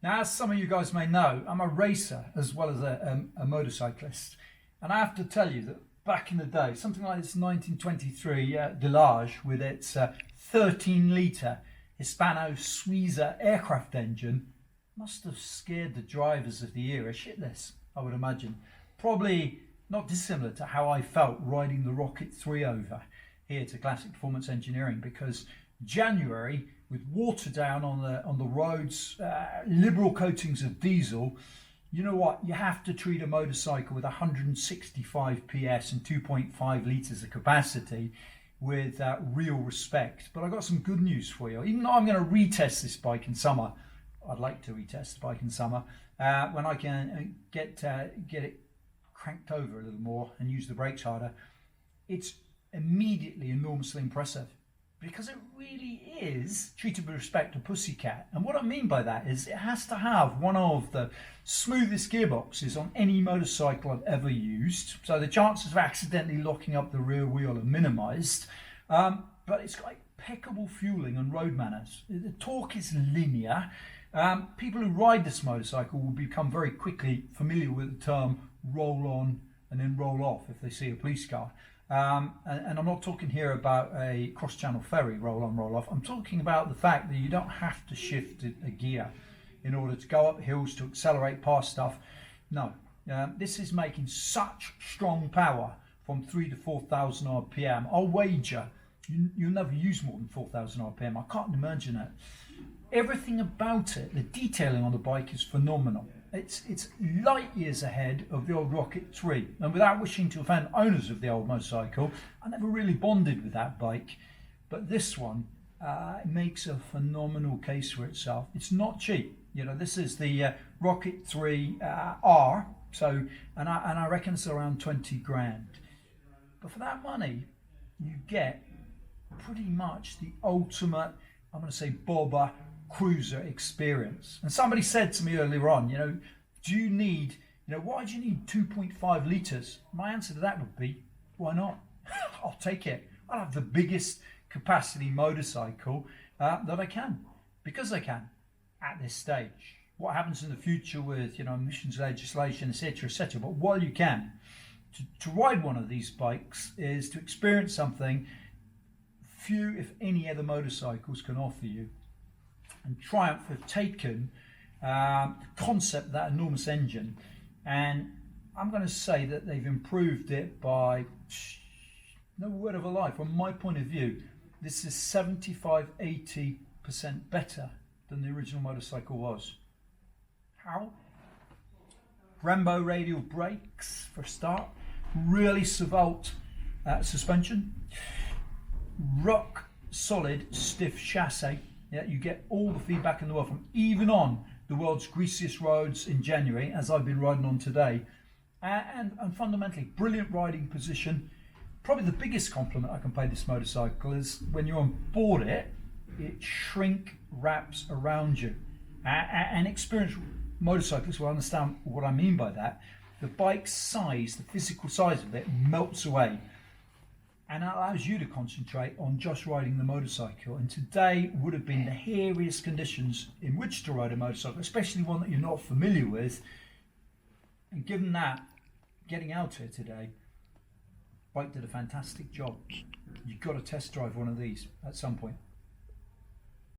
Now, as some of you guys may know, I'm a racer as well as a motorcyclist. And I have to tell you that back in the day, something like this 1923 Delage with its 13-litre Hispano-Suiza aircraft engine must have scared the drivers of the era shitless, I would imagine. Probably not dissimilar to how I felt riding the Rocket 3 over here to Classic Performance Engineering, because January, with water down on the roads, liberal coatings of diesel, you know what? You have to treat a motorcycle with 165 PS and 2.5 litres of capacity with real respect. But I got some good news for you. Even though I'm going to retest this bike in summer, I'd like to retest the bike in summer when I can get it cranked over a little more and use the brakes harder. It's immediately enormously impressive, because it really is treated with respect to Pussycat. And what I mean by that is it has to have one of the smoothest gearboxes on any motorcycle I've ever used. So the chances of accidentally locking up the rear wheel are minimized. But it's got impeccable fueling and road manners. The torque is linear. People who ride this motorcycle will become very quickly familiar with the term roll on and then roll off if they see a police car. And I'm not talking here about a cross-channel ferry roll on, roll off. I'm talking about the fact that you don't have to shift a gear in order to go up hills, to accelerate past stuff. No, this is making such strong power from 3,000 to 4,000 RPM. I'll wager you'll never use more than 4,000 RPM. I can't imagine it. Everything about it, the detailing on the bike is phenomenal. It's light years ahead of the old Rocket 3, and without wishing to offend owners of the old motorcycle, I never really bonded with that bike, but this one makes a phenomenal case for itself. It's not cheap, you know. This is the Rocket 3 R, so and I reckon it's around 20 grand. But for that money, you get pretty much the ultimate, I'm going to say, bobber cruiser experience. And somebody said to me earlier on, you know, why do you need 2.5 litres? My answer to that would be, why not? I'll take it. I'll have the biggest capacity motorcycle that I can, because I can at this stage. What happens in the future with, you know, emissions legislation, etc., but while you can, to ride one of these bikes is to experience something few, if any, other motorcycles can offer you. And Triumph have taken the concept of that enormous engine, and I'm going to say that they've improved it by, no word of a lie, from my point of view, this is 75-80% better than the original motorcycle was. How? Brembo radial brakes for a start, really Savalt suspension, rock solid stiff chassis. Yeah, you get all the feedback in the world from even on the world's greasiest roads in January, as I've been riding on today. And fundamentally, brilliant riding position. Probably the biggest compliment I can pay this motorcycle is when you're on board it, it shrink wraps around you. And experienced motorcyclists will understand what I mean by that. The bike's size, the physical size of it, melts away, and that allows you to concentrate on just riding the motorcycle. And today would have been the hairiest conditions in which to ride a motorcycle, especially one that you're not familiar with. And given that, getting out here today, bike did a fantastic job. You've got to test drive one of these at some point.